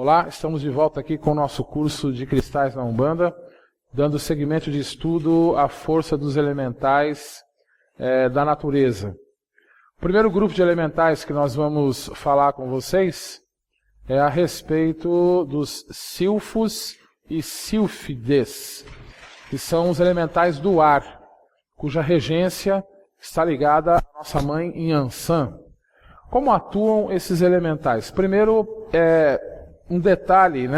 Olá, estamos de volta aqui com o nosso curso de Cristais na Umbanda, dando seguimento de estudo à força dos elementais da natureza. O primeiro grupo de elementais que nós vamos falar com vocês é a respeito dos silfos e sílfides, que são os elementais do ar, cuja regência está ligada à nossa mãe Yansan. Como atuam esses elementais? Primeiro, um detalhe,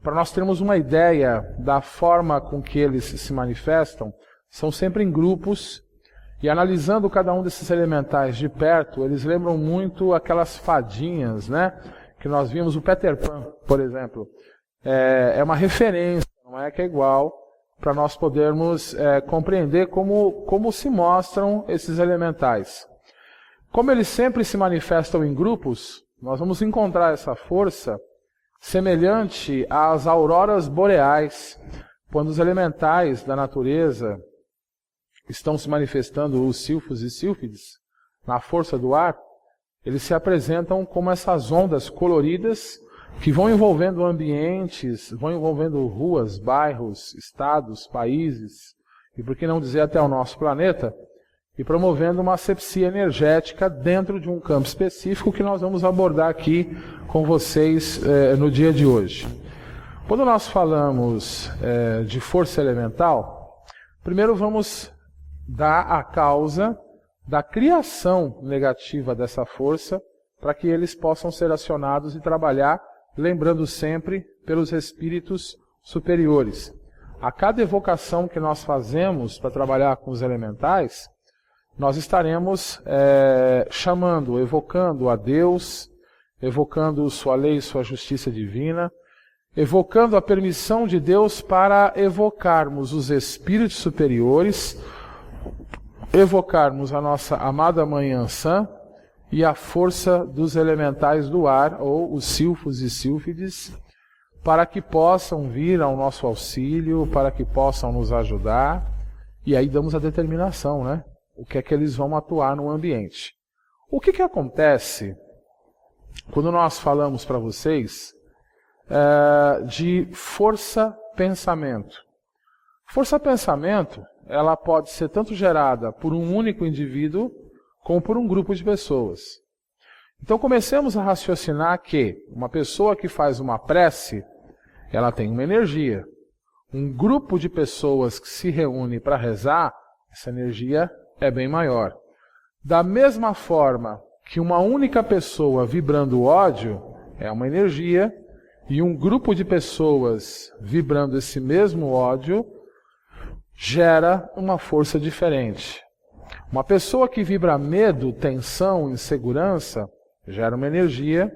para nós termos uma ideia da forma com que eles se manifestam, são sempre em grupos, e analisando cada um desses elementais de perto, eles lembram muito aquelas fadinhas, que nós vimos, o Peter Pan, por exemplo. É uma referência, não é que é igual, para nós podermos compreender como se mostram esses elementais. Como eles sempre se manifestam em grupos, nós vamos encontrar essa força semelhante às auroras boreais, quando os elementais da natureza estão se manifestando, os silfos e sílfides, na força do ar, eles se apresentam como essas ondas coloridas que vão envolvendo ambientes, vão envolvendo ruas, bairros, estados, países, e por que não dizer até o nosso planeta, e promovendo uma asepsia energética dentro de um campo específico que nós vamos abordar aqui com vocês no dia de hoje. Quando nós falamos de força elemental, primeiro vamos dar a causa da criação negativa dessa força para que eles possam ser acionados e trabalhar, lembrando sempre pelos espíritos superiores. A cada evocação que nós fazemos para trabalhar com os elementais, nós estaremos chamando, evocando a Deus, evocando sua lei e sua justiça divina, evocando a permissão de Deus para evocarmos os espíritos superiores, evocarmos a nossa amada Mãe Yansan e a força dos elementais do ar, ou os silfos e sílfides, para que possam vir ao nosso auxílio, para que possam nos ajudar, e aí damos a determinação, o que é que eles vão atuar no ambiente. O que acontece quando nós falamos para vocês de força-pensamento? Força-pensamento, ela pode ser tanto gerada por um único indivíduo, como por um grupo de pessoas. Então comecemos a raciocinar que uma pessoa que faz uma prece, ela tem uma energia. Um grupo de pessoas que se reúne para rezar, essa energia é bem maior. Da mesma forma que uma única pessoa vibrando ódio é uma energia, e um grupo de pessoas vibrando esse mesmo ódio gera uma força diferente. Uma pessoa que vibra medo, tensão, insegurança, gera uma energia.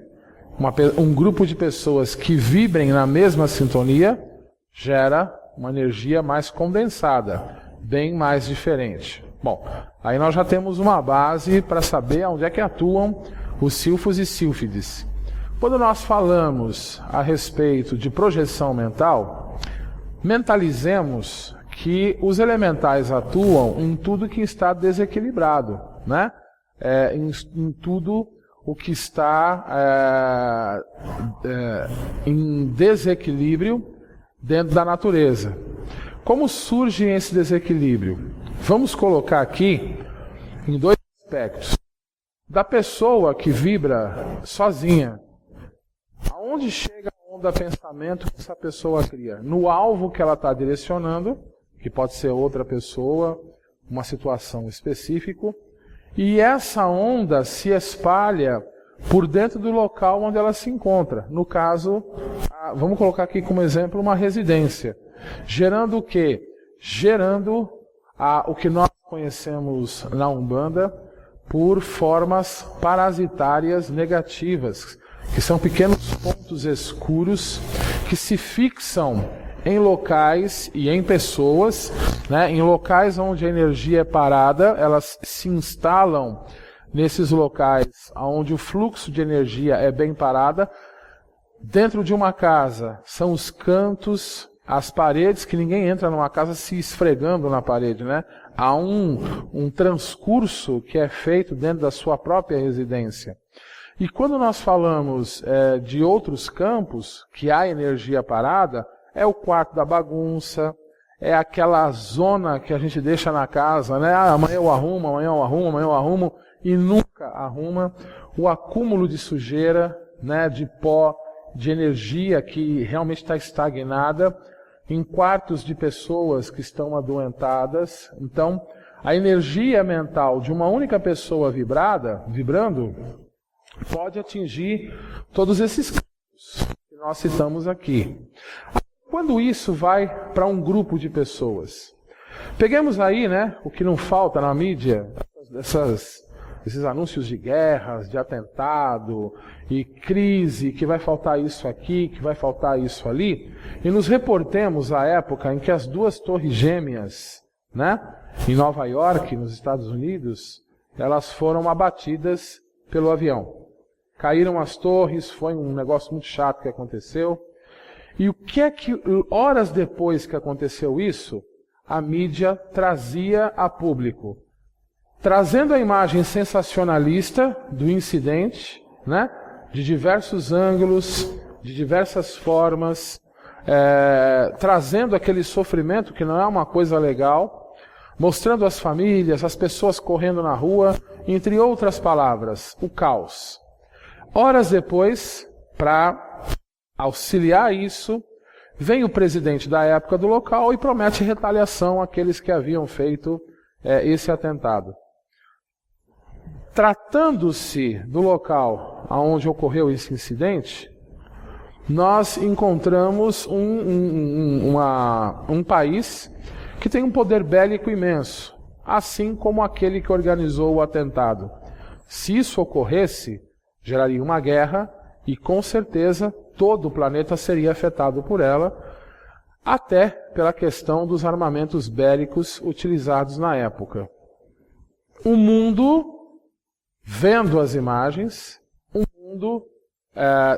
Um grupo de pessoas que vibrem na mesma sintonia gera uma energia mais condensada, bem mais diferente. Bom, aí nós já temos uma base para saber onde é que atuam os silfos e sílfides. Quando nós falamos a respeito de projeção mental, mentalizemos que os elementais atuam em tudo que está desequilibrado, em tudo o que está em desequilíbrio dentro da natureza. Como surge esse desequilíbrio? Vamos colocar aqui em dois aspectos. Da pessoa que vibra sozinha, aonde chega a onda pensamento que essa pessoa cria? No alvo que ela está direcionando, que pode ser outra pessoa, uma situação específica, e essa onda se espalha por dentro do local onde ela se encontra. No caso, vamos colocar aqui como exemplo uma residência. Gerando o quê? Gerando o que nós conhecemos na Umbanda por formas parasitárias negativas, que são pequenos pontos escuros que se fixam em locais e em pessoas, em locais onde a energia é parada, elas se instalam nesses locais onde o fluxo de energia é bem parada. Dentro de uma casa são os cantos, as paredes, que ninguém entra numa casa se esfregando na parede, Há um transcurso que é feito dentro da sua própria residência. E quando nós falamos de outros campos que há energia parada, é o quarto da bagunça, é aquela zona que a gente deixa na casa, né? Ah, amanhã eu arrumo, amanhã eu arrumo, amanhã eu arrumo, e nunca arruma. O acúmulo de sujeira, né, de pó, de energia que realmente está estagnada, em quartos de pessoas que estão adoentadas. Então, a energia mental de uma única pessoa vibrando, pode atingir todos esses campos que nós citamos aqui. Quando isso vai para um grupo de pessoas? Peguemos aí, né, o que não falta na mídia, esses anúncios de guerras, de atentado e crise, que vai faltar isso aqui, que vai faltar isso ali, e nos reportemos à época em que as duas torres gêmeas, né, em Nova York, nos Estados Unidos, elas foram abatidas pelo avião. Caíram as torres, foi um negócio muito chato que aconteceu. E o que é que, horas depois que aconteceu isso, a mídia trazia a público? Trazendo a imagem sensacionalista do incidente, né? De diversos ângulos, de diversas formas, trazendo aquele sofrimento que não é uma coisa legal, mostrando as famílias, as pessoas correndo na rua, entre outras palavras, o caos. Horas depois, para auxiliar isso, vem o presidente da época do local e promete retaliação àqueles que haviam feito esse atentado. Tratando-se do local onde ocorreu esse incidente, nós encontramos um país que tem um poder bélico imenso, assim como aquele que organizou o atentado. Se isso ocorresse, geraria uma guerra e, com certeza, todo o planeta seria afetado por ela, até pela questão dos armamentos bélicos utilizados na época. O mundo, vendo as imagens, o mundo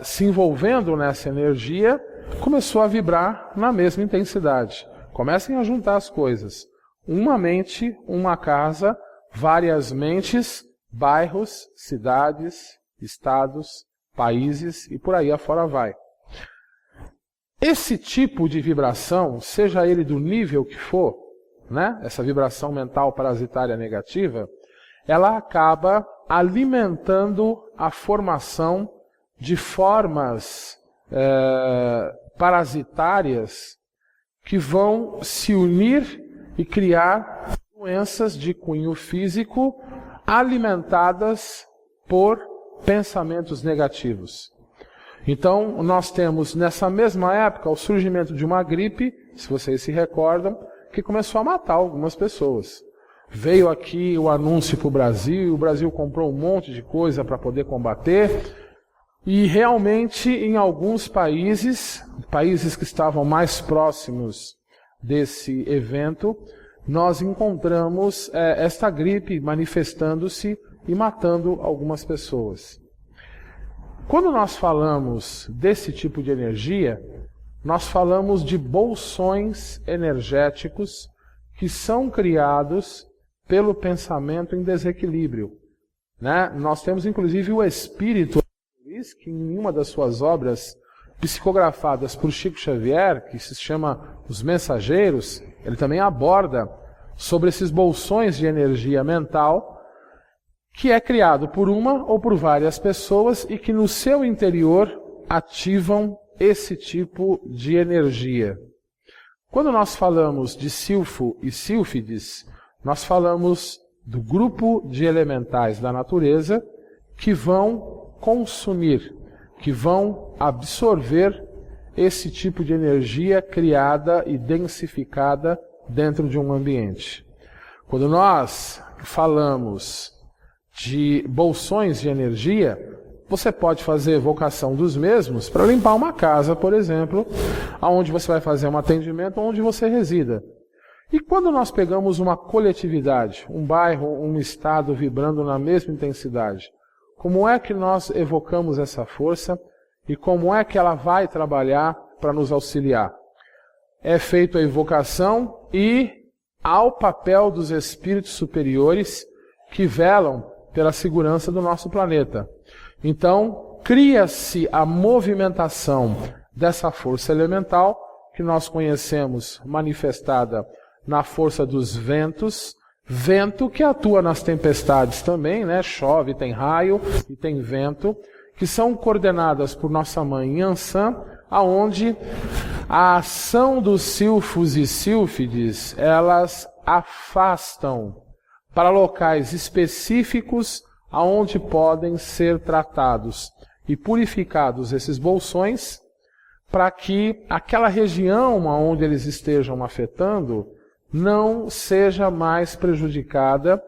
se envolvendo nessa energia, começou a vibrar na mesma intensidade. Comecem a juntar as coisas. Uma mente, uma casa, várias mentes, bairros, cidades, estados, países e por aí afora vai. Esse tipo de vibração, seja ele do nível que for, né, essa vibração mental parasitária negativa, ela acaba alimentando a formação de formas parasitárias que vão se unir e criar doenças de cunho físico alimentadas por pensamentos negativos. Então, nós temos nessa mesma época o surgimento de uma gripe, se vocês se recordam, que começou a matar algumas pessoas. Veio aqui o anúncio para o Brasil comprou um monte de coisa para poder combater, e realmente em alguns países que estavam mais próximos desse evento, nós encontramos esta gripe manifestando-se e matando algumas pessoas. Quando nós falamos desse tipo de energia, nós falamos de bolsões energéticos que são criados pelo pensamento em desequilíbrio, né? Nós temos inclusive o espírito, que em uma das suas obras psicografadas por Chico Xavier, que se chama Os Mensageiros, ele também aborda sobre esses bolsões de energia mental que é criado por uma ou por várias pessoas e que no seu interior ativam esse tipo de energia. Quando nós falamos de Silfo e Sílfides, nós falamos do grupo de elementais da natureza que vão consumir, que vão absorver esse tipo de energia criada e densificada dentro de um ambiente. Quando nós falamos de bolsões de energia, você pode fazer evocação dos mesmos para limpar uma casa, por exemplo, onde você vai fazer um atendimento, onde você resida. E quando nós pegamos uma coletividade, um bairro, um estado vibrando na mesma intensidade, como é que nós evocamos essa força e como é que ela vai trabalhar para nos auxiliar? É feita a evocação e ao papel dos espíritos superiores que velam pela segurança do nosso planeta. Então, cria-se a movimentação dessa força elemental, que nós conhecemos manifestada na força dos ventos, vento que atua nas tempestades também, né? Chove, tem raio e tem vento, que são coordenadas por nossa mãe Yansan, aonde a ação dos silfos e sílfides, elas afastam para locais específicos aonde podem ser tratados e purificados esses bolsões, para que aquela região onde eles estejam afetando não seja mais prejudicada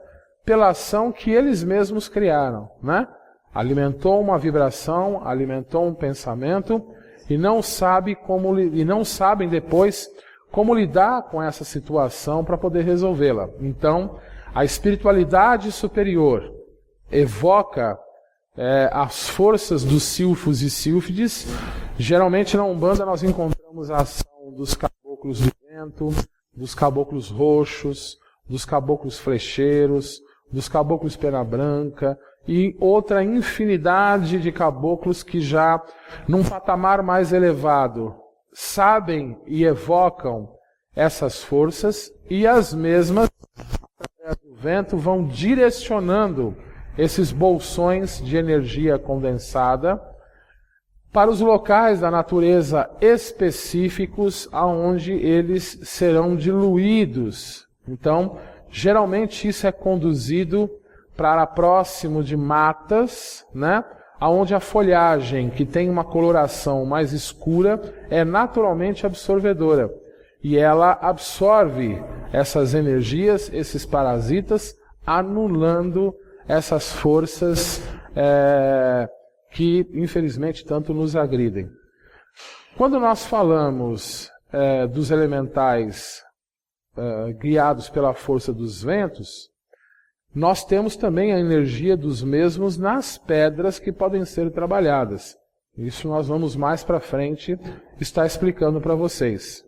pela ação que eles mesmos criaram, né? Alimentou uma vibração, alimentou um pensamento e não sabem depois como lidar com essa situação para poder resolvê-la. Então, a espiritualidade superior evoca as forças dos silfos e sílfides. Geralmente na Umbanda nós encontramos a ação dos caboclos do vento, dos caboclos roxos, dos caboclos flecheiros, dos caboclos pena branca e outra infinidade de caboclos que já, num patamar mais elevado, sabem e evocam essas forças e as mesmas, através do vento, vão direcionando esses bolsões de energia condensada para os locais da natureza específicos aonde eles serão diluídos. Então, geralmente isso é conduzido para próximo de matas, né? Aonde a folhagem, que tem uma coloração mais escura, é naturalmente absorvedora. E ela absorve essas energias, esses parasitas, anulando essas forças que, infelizmente, tanto nos agridem. Quando nós falamos dos elementais guiados pela força dos ventos, nós temos também a energia dos mesmos nas pedras que podem ser trabalhadas. Isso nós vamos mais para frente estar explicando para vocês.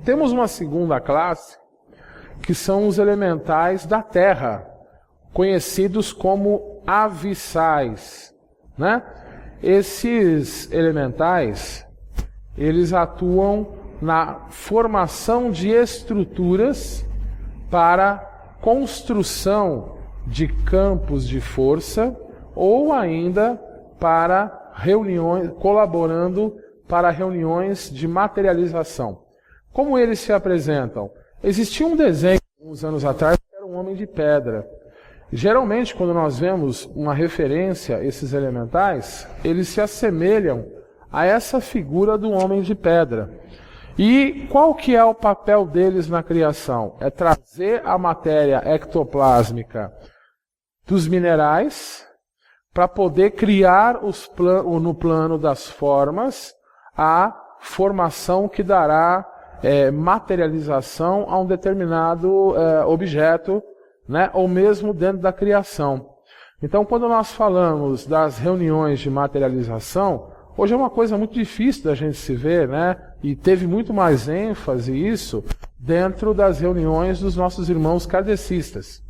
Temos uma segunda classe, que são os elementais da terra, conhecidos como avissais, né? Esses elementais, eles atuam na formação de estruturas para construção de campos de força ou ainda para reuniões, colaborando para reuniões de materialização. Como eles se apresentam? Existia um desenho, uns anos atrás, que era um homem de pedra. Geralmente, quando nós vemos uma referência a esses elementais, eles se assemelham a essa figura do homem de pedra. E qual que é o papel deles na criação? É trazer a matéria ectoplásmica dos minerais para poder criar no plano das formas a formação que dará materialização a um determinado objeto, né? Ou mesmo dentro da criação. Então, quando nós falamos das reuniões de materialização, hoje é uma coisa muito difícil da gente se ver, né? E teve muito mais ênfase isso dentro das reuniões dos nossos irmãos kardecistas.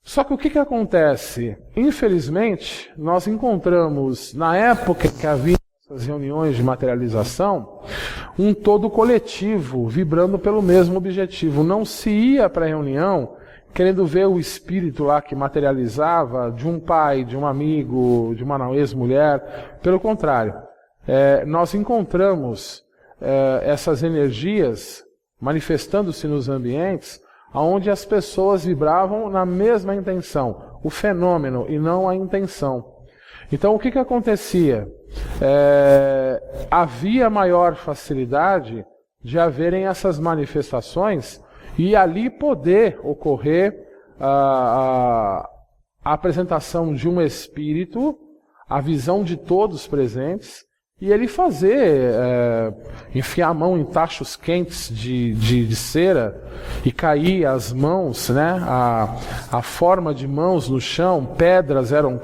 Só que o que acontece? Infelizmente, nós encontramos, na época que havia essas reuniões de materialização, um todo coletivo, vibrando pelo mesmo objetivo. Não se ia para a reunião querendo ver o espírito lá que materializava de um pai, de um amigo, de uma ex-mulher. Pelo contrário, nós encontramos essas energias manifestando-se nos ambientes onde as pessoas vibravam na mesma intenção, o fenômeno e não a intenção. Então o que acontecia? Havia maior facilidade de haverem essas manifestações e ali poder ocorrer a apresentação de um espírito, a visão de todos presentes, e ele enfiar a mão em tachos quentes de cera e cair as mãos, né? A forma de mãos no chão, pedras eram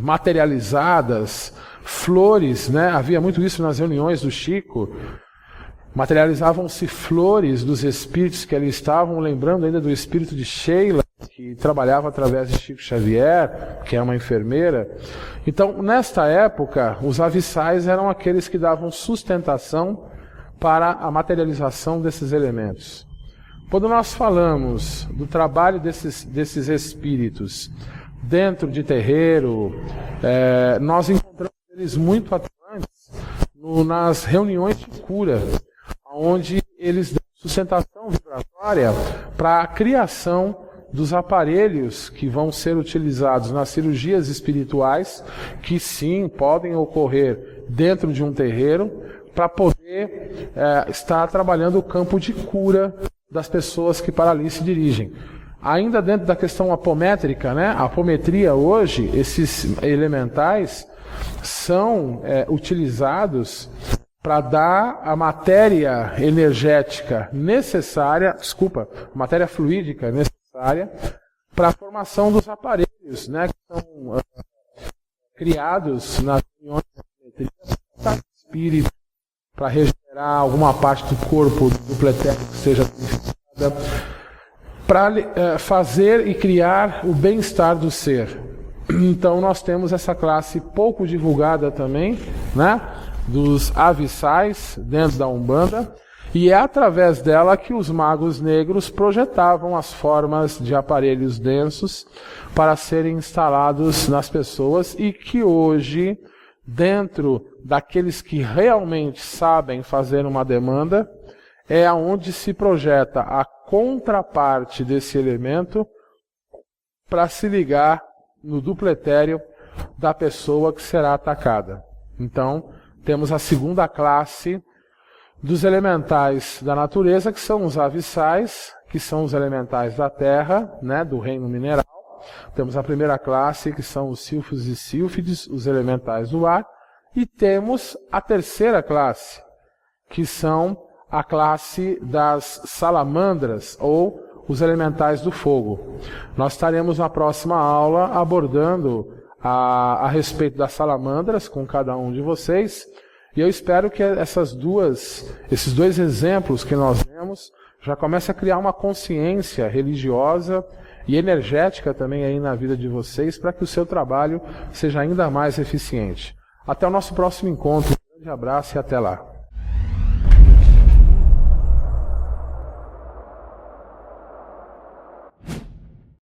materializadas, flores, né? Havia muito isso nas reuniões do Chico. Materializavam-se flores dos espíritos que ali estavam, lembrando ainda do espírito de Sheila, que trabalhava através de Chico Xavier, que é uma enfermeira. Então, nesta época, os avissais eram aqueles que davam sustentação para a materialização desses elementos. Quando nós falamos do trabalho desses espíritos dentro de terreiro, nós encontramos eles muito atuantes nas reuniões de cura, onde eles dão sustentação vibratória para a criação dos aparelhos que vão ser utilizados nas cirurgias espirituais, que sim, podem ocorrer dentro de um terreiro, para poder estar trabalhando o campo de cura das pessoas que para ali se dirigem. Ainda dentro da questão apométrica, né? A apometria hoje, esses elementais são utilizados para dar a matéria energética necessária, matéria fluídica necessária para a formação dos aparelhos, né, que são criados nas reuniões de apometria, espírito, para regenerar alguma parte do corpo do dupletério que seja danificada, para fazer e criar o bem-estar do ser. Então nós temos essa classe pouco divulgada também, né, dos avissais dentro da Umbanda, e é através dela que os magos negros projetavam as formas de aparelhos densos para serem instalados nas pessoas, e que hoje, dentro daqueles que realmente sabem fazer uma demanda, é onde se projeta a contraparte desse elemento para se ligar no dupletério da pessoa que será atacada. Então, temos a segunda classe dos elementais da natureza, que são os avissais, que são os elementais da terra, né, do reino mineral. Temos a primeira classe, que são os sílfos e sílfides, os elementais do ar. E temos a terceira classe, que são a classe das salamandras, ou os elementais do fogo. Nós estaremos na próxima aula abordando a respeito das salamandras com cada um de vocês. E eu espero que esses dois exemplos que nós vemos já comecem a criar uma consciência religiosa e energética também aí na vida de vocês, para que o seu trabalho seja ainda mais eficiente. Até o nosso próximo encontro. Um grande abraço e até lá.